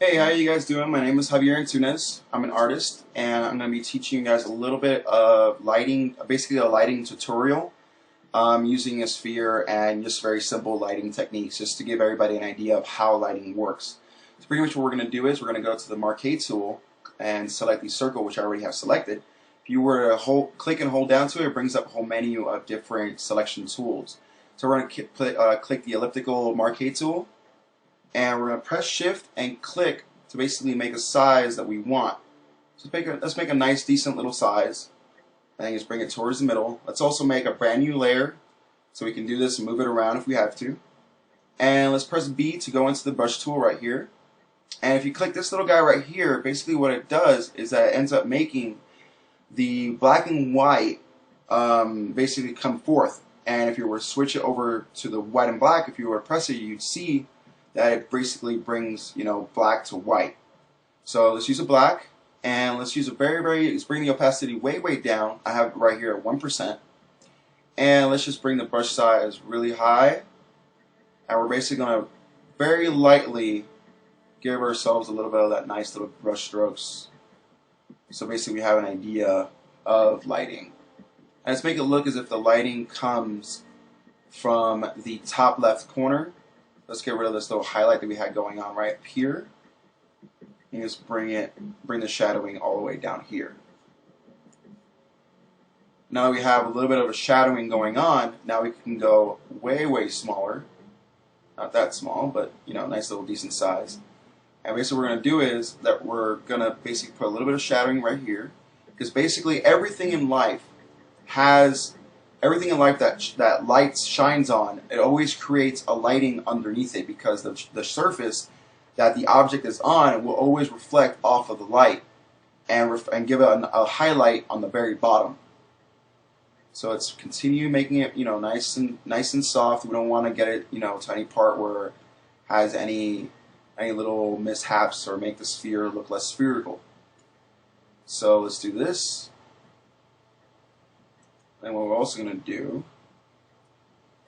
Hey, how you guys doing? My name is Javier Antunes. I'm an artist, and I'm going to be teaching you guys a little bit of lighting, basically a lighting tutorial, using a sphere and just very simple lighting techniques, just to give everybody an idea of how lighting works. So pretty much what we're going to do is we're going to go to the Marquee tool and select the circle, which I already have selected. If you were to click and hold down to it, it brings up a whole menu of different selection tools. So we're going to click the elliptical Marquee tool, and we're going to press shift and click to basically make a size that we want. So let's make a nice decent little size, and just bring it towards the middle. Let's also make a brand new layer, so we can do this and move it around if we have to. And let's press B to go into the brush tool right here. And if you click this little guy right here, basically what it does is that it ends up making the black and white basically come forth. And if you were to switch it over to the white and black, if you were to press it, you'd see that it basically brings, black to white. So let's use a black, and let's use a let's bring the opacity way down. I have it right here at 1%. And let's just bring the brush size really high. And we're basically going to very lightly give ourselves a little bit of that nice little brush strokes. So basically we have an idea of lighting. And let's make it look as if the lighting comes from the top left corner. Let's get rid of this little highlight that we had going on right up here, and just bring the shadowing all the way down here. Now that we have a little bit of a shadowing going on, now we can go way smaller. Not that small, but nice little decent size. And basically what we're going to do is that we're going to basically put a little bit of shadowing right here, because basically everything in life that light shines on, it always creates a lighting underneath it, because the surface that the object is on will always reflect off of the light and give it a highlight on the very bottom. So let's continue making it nice and soft. We don't want to get it to any part where it has any little mishaps or make the sphere look less spherical. So let's do this. And what we're also going to do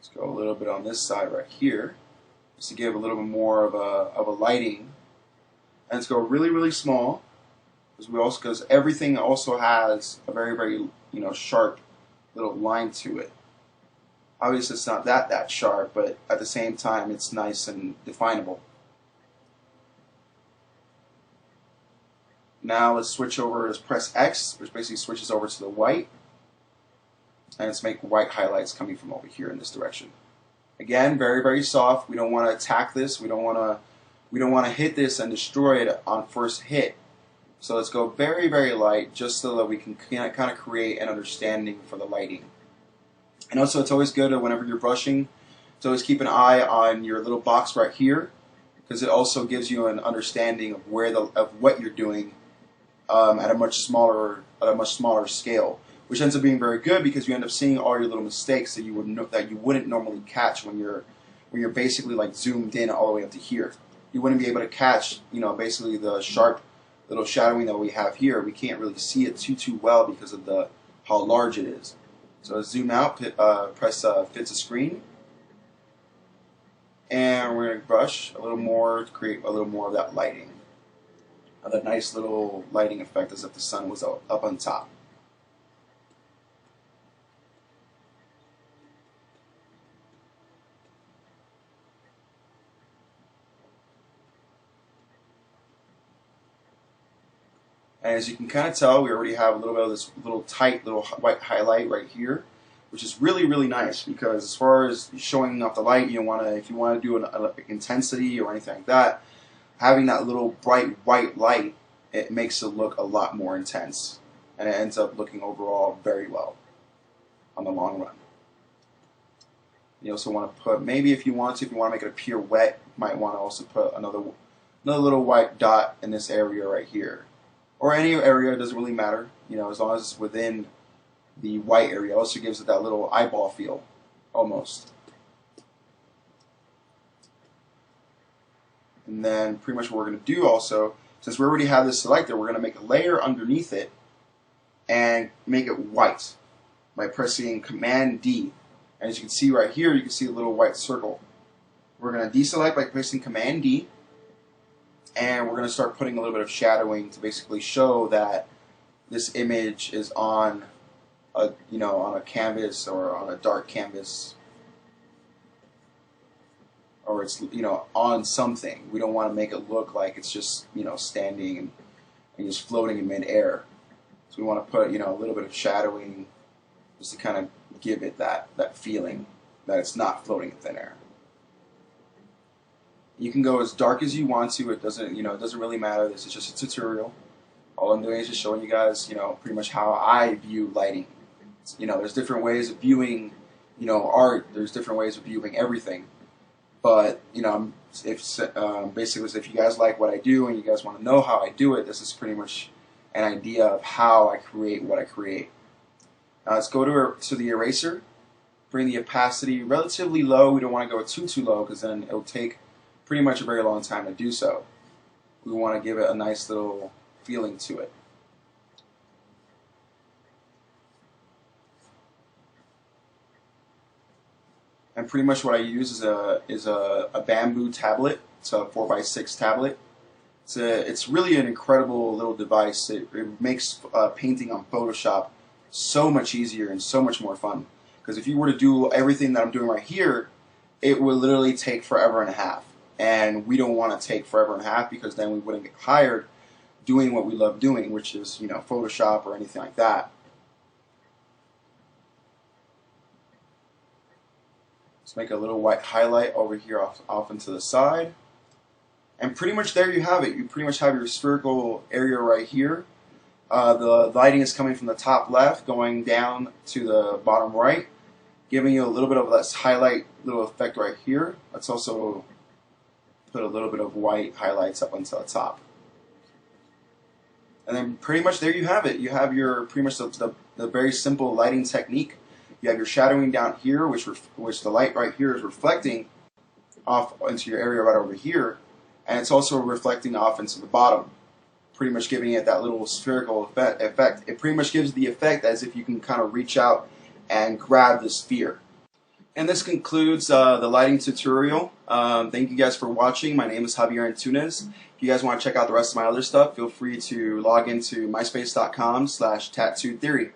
is go a little bit on this side right here, just to give a little bit more of a lighting. And let's go really small, because everything also has a very sharp little line to it. Obviously it's not that sharp, but at the same time it's nice and definable. Now let's switch over, let's press X, which basically switches over to the white. And let's make white highlights coming from over here in this direction. Again, very soft. We don't want to attack this. We don't want to hit this and destroy it on first hit. So let's go very light, just so that we can kind of create an understanding for the lighting. And also, it's always good whenever you're brushing to always keep an eye on your little box right here, because it also gives you an understanding of what you're doing at a much smaller scale. Which ends up being very good, because you end up seeing all your little mistakes that you wouldn't normally catch when you're basically like zoomed in all the way up to here. You wouldn't be able to catch basically the sharp little shadowing that we have here. We can't really see it too well because of how large it is. So let's zoom out, press fit to screen, and we're going to brush a little more to create a little more of that lighting, that nice little lighting effect as if the sun was up on top. And as you can kind of tell, we already have a little bit of this tight little white highlight right here, which is really nice, because as far as showing off the light, if you want to do an intensity or anything like that, having that little bright white light, it makes it look a lot more intense, and it ends up looking overall very well on the long run. You also want to put, maybe if you want to make it appear wet, you might want to also put another little white dot in this area right here. Or any area, it doesn't really matter, as long as it's within the white area. It also gives it that little eyeball feel, almost. And then pretty much what we're going to do also, since we already have this selected, we're going to make a layer underneath it and make it white by pressing Command D. And as you can see right here, you can see a little white circle. We're going to deselect by pressing Command D. and we're going to start putting a little bit of shadowing to basically show that this image is on a, on a canvas or on a dark canvas, or it's, on something. We don't want to make it look like it's just, standing and just floating in midair. So we want to put, a little bit of shadowing just to kind of give it that feeling that it's not floating in thin air. You can go as dark as you want to. It doesn't, it doesn't really matter. This is just a tutorial. All I'm doing is just showing you guys, pretty much how I view lighting. There's different ways of viewing, art. There's different ways of viewing everything. But, basically, if you guys like what I do and you guys want to know how I do it, this is pretty much an idea of how I create what I create. Now let's go to the eraser. Bring the opacity relatively low. We don't want to go too low because then it'll take pretty much a very long time to do so. We want to give it a nice little feeling to it. And pretty much what I use is a bamboo tablet. It's a 4x6 tablet. It's really an incredible little device. It makes painting on Photoshop so much easier and so much more fun. Because if you were to do everything that I'm doing right here, it would literally take forever and a half. And we don't want to take forever and a half because then we wouldn't get hired doing what we love doing, which is, Photoshop or anything like that. Let's make a little white highlight over here off into the side. And pretty much there you have it. You pretty much have your spherical area right here. The lighting is coming from the top left going down to the bottom right, giving you a little bit of this highlight little effect right here. Let's also put a little bit of white highlights up onto the top. And then pretty much there you have it. You have your pretty much the very simple lighting technique. You have your shadowing down here, which the light right here is reflecting off into your area right over here, and it's also reflecting off into the bottom, pretty much giving it that little spherical effect. It pretty much gives the effect as if you can kind of reach out and grab the sphere. And this concludes the lighting tutorial. Thank you guys for watching. My name is Javier Antunes. If you guys want to check out the rest of my other stuff, feel free to log into myspace.com/tattootheory.